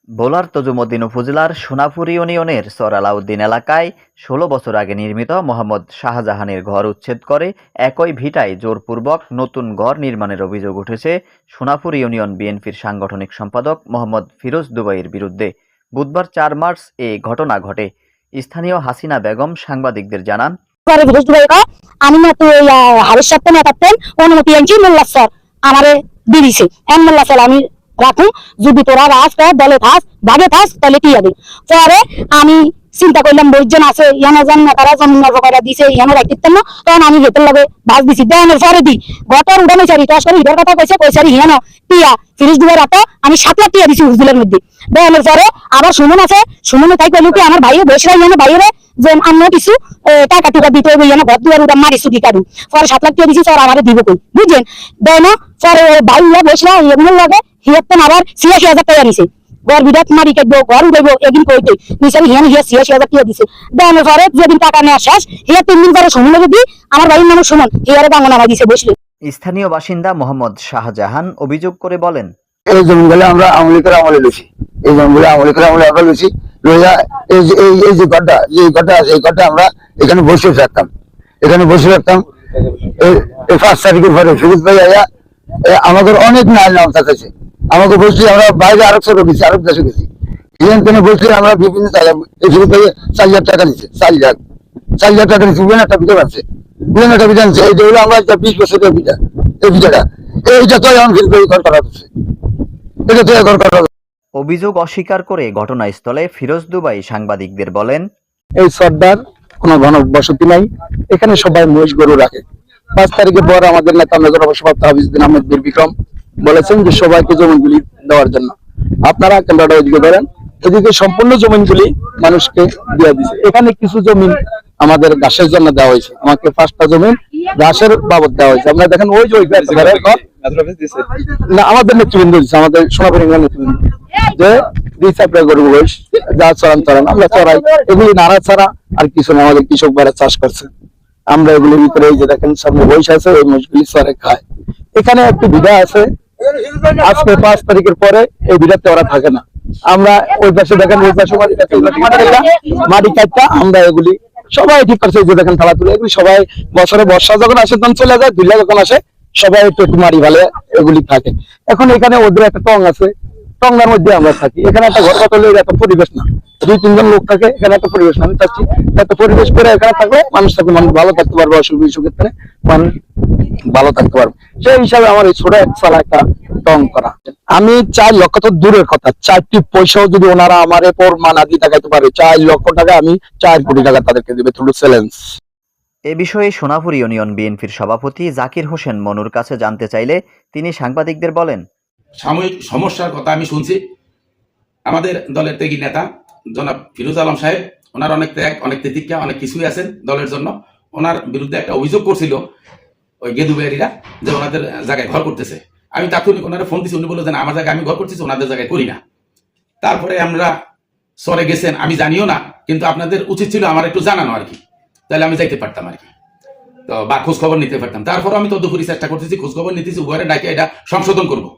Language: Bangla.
ভোলার তজুমদ্দিন উপজেলার সোনাপুর ইউনিয়নের চর আলাউদ্দিন এলাকায় ১৬ বছর আগে নির্মিত মোহাম্মদ শাহজাহানের ঘর উচ্ছেদ করে একই ভিটায় জোরপূর্বক নতুন ঘর নির্মাণের অভিযোগ উঠেছে সোনাপুর ইউনিয়ন বিএনপির সাংগঠনিক সম্পাদক মোহাম্মদ ফিরোজ দুবাইয়ের বিরুদ্ধে। বুধবার ৪ মার্চ এ ঘটনা ঘটে। স্থানীয় হাসিনা বেগম সাংবাদিকদের জানান, আমি মাত্র হারের সাথে না থাকতেন অনুমতি আনছি মোল্লা স্যার আমারে দিয়েছে মোল্লা স্যার আমি রাখুন, যদি তোরা রাজ দলে থাস ভাগে থাস তাহলে কি হবে। পরে আমি চিন্তা করলাম বইজন আছে ইয়ানো জান না তারা জমিন করে দিছে ইয়ানো রাখতেন না, তখন আমি ভেতর লাগে বাস দিছি দেনের পরে দি গতর উড়ানো চারি টস করে হিটার কথা কইছে কইসারি হিয়ানো টিয়া ফিরিস দুবার রাতে আমি 7 লাখ টিয়া দিছি হুজুলের মধ্যে। দেনের পরে আবার সুমন আছে, সুমনে তাই কইলো কি আমার ভাইয়ে বসরা ইয়ানো বাইরে যে আমরা কিছু টাকা টুকা দিতে হবে ইয়ানো ঘর দুয়ার উড়া মারিছু কি কারু। পরে 7 লাখ টিয়া দিছি স্যার আমারে দিব কই বুঝছেন। দেন পরে ভাইয়া বসরা এগুলো লাগে হিয়াতেন আবার ৮৬,০০০ টাকা নিছে ঘর বিরাট মারি কাটবো ঘর উঠাইবো এদিন কইতে নিশ্চয় হিয়ান হিয়া ৮৬,০০০ টাকা দিছে। দেন পরে যেদিন টাকা নেওয়া শেষ হিয়া 3 দিন পরে সুমনে যদি আমার বাড়ির নামে সুমন হিয়ারে বাংলা নামা দিছে বসলে। স্থানীয় বাসিন্দা মোহাম্মদ শাহজাহান অভিযোগ করে বলেন, এই জমিগুলো আমরা আমলি করে আমলে লইছি, এই জমিগুলো আমলি করে আমলে আবার লইছি লইয়া এই যে ঘরটা আছে এই ঘরটা আমরা এখানে বসে থাকতাম এই 5 তারিখের পরে ফিরোজ ভাই আয়া আমাদের অনেক নাম থাকছে আমাকে বলছি আমরা বাইরে আরব সাথে গেছি, আরব দেশে গেছি, এখানে বলছি আমরা বিভিন্ন জায়গায় এই ফিরোজ ভাই 4,০০০ টাকা নিচ্ছে, 4,০০০ টাকা নিচ্ছে, একটা বিটা আছে এই যেগুলো আমরা 20 বছরের বিটা এই বিটাটা এইটা তো এখন ফিরোজ ভাই ঘর করা হচ্ছে। অভিযোগ অস্বীকার করে ঘটনাস্থলে ফিরোজ দুবাই সাংবাদিকদের বলেন, এই সর্দার কোনো ঘনবসতি নাই, এখানে সবাই মহিষ গরু রাখে। 5 তারিখের পর আমাদের নেতা মেজর সভাপতি হাফিজউদ্দিন আহমেদ বীর বিক্রম বলেছেন যে সবাইকে জমিনগুলি দেওয়ার জন্য। আপনারা ক্যামেরাটা ওইদিকে ধরেন, এদিকে সম্পূর্ণ জমিনগুলি মানুষকে দিয়ে দিচ্ছে। এখানে কিছু জমিন আমাদের ঘাসের জন্য দেওয়া হয়েছে, আমাকে 5টা জমিন ঘাসের বাবদ দেওয়া হয়েছে। আমরা দেখেন ওই যে না আমাদের নেতৃবৃন্দ দিচ্ছে, আমাদের সোনাপুর ইউনিয়ন নেতৃবৃন্দ যে দিচ্ছে আপনার গরু বয়স যা চরান আমরা চড়াই, এগুলি নাড়া ছাড়া আর কিছু না। আমাদের কৃষক ভাইরা চাষ করছে, আমরা এগুলির ভিতরে এই যে দেখেন সামনে বয়স আছে ওই মোষগুলি চরে খায়। এখানে একটি বিধা আছে, আজকে 5 তারিখের পরে এই বিধাতে ওরা থাকে না। আমরা ওই পাশে দেখেন ওই পাশে মাটি কাটটা আমরা এগুলি সবাই ঠিক করছে, যে দেখেন থালা তুলে এগুলি সবাই বছরে বর্ষা যখন আসে তখন চলে যায়, দুইলা যখন আসে সবাই একটু মারি ভালে এগুলি থাকে। এখন এখানে ওদের একটা টং আছে, টঙ্গার মধ্যে আমরা থাকি। এখানে একটা ঘর কথা একটা পরিবেশ না, 2-3 জন লোক থাকে, এখানে একটা পরিবেশ না। আমি চাচ্ছি একটা পরিবেশ করে এখানে থাকলে মানুষ ভালো থাকতে পারবে, অসুখ বিসুখের মানুষ ভালো থাকতে পারবে। সেই হিসাবে আমার এই ছোট চালা একটা টং করা। আমি 4 লক্ষ তো দূরের কথা, 4টি পয়সাও যদি ওনারা আমার পর মানাদি টাকাইতে পারে 4 লক্ষ টাকা আমি 4 কোটি টাকা তাদেরকে দেবে থ্রু চ্যালেঞ্জ। এ বিষয়ে সোনাপুর ইউনিয়ন বিএনপির সভাপতি জাকির হোসেন মনুর কাছে জানতে চাইলে তিনি সাংবাদিকদের বলেন, সাময়িক সমস্যার কথা আমি শুনছি। আমাদের দলের ত্যাগী নেতা জনাব ফিরোজ আলম সাহেব, ওনার অনেক ত্যাগ অনেক তিতিক্ষা অনেক কিছুই আছেন দলের জন্য। ওনার বিরুদ্ধে একটা অভিযোগ করছিল ওই গেদুবাড়িরা যে ওনাদের জায়গায় ঘর করতেছে। আমি তাৎক্ষণিক ওনারা ফোন দিচ্ছি, উনি বললো যে আমার জায়গায় আমি ঘর করতেছি, ওনাদের জায়গায় করি না। তারপরে আমরা সরে গেছেন, আমি জানিও না, কিন্তু আপনাদের উচিত ছিল আমার একটু জানানো আর কি, তাহলে আমি যাইতে পারতাম আর কি, তো বা খোঁজ খবর নিতে পারতাম। তারপর আমি তদুপরি চেষ্টা করতেছি, খোঁজ খবর নিতেছি, উভয়ের ডাকে এটা সংশোধন করবো।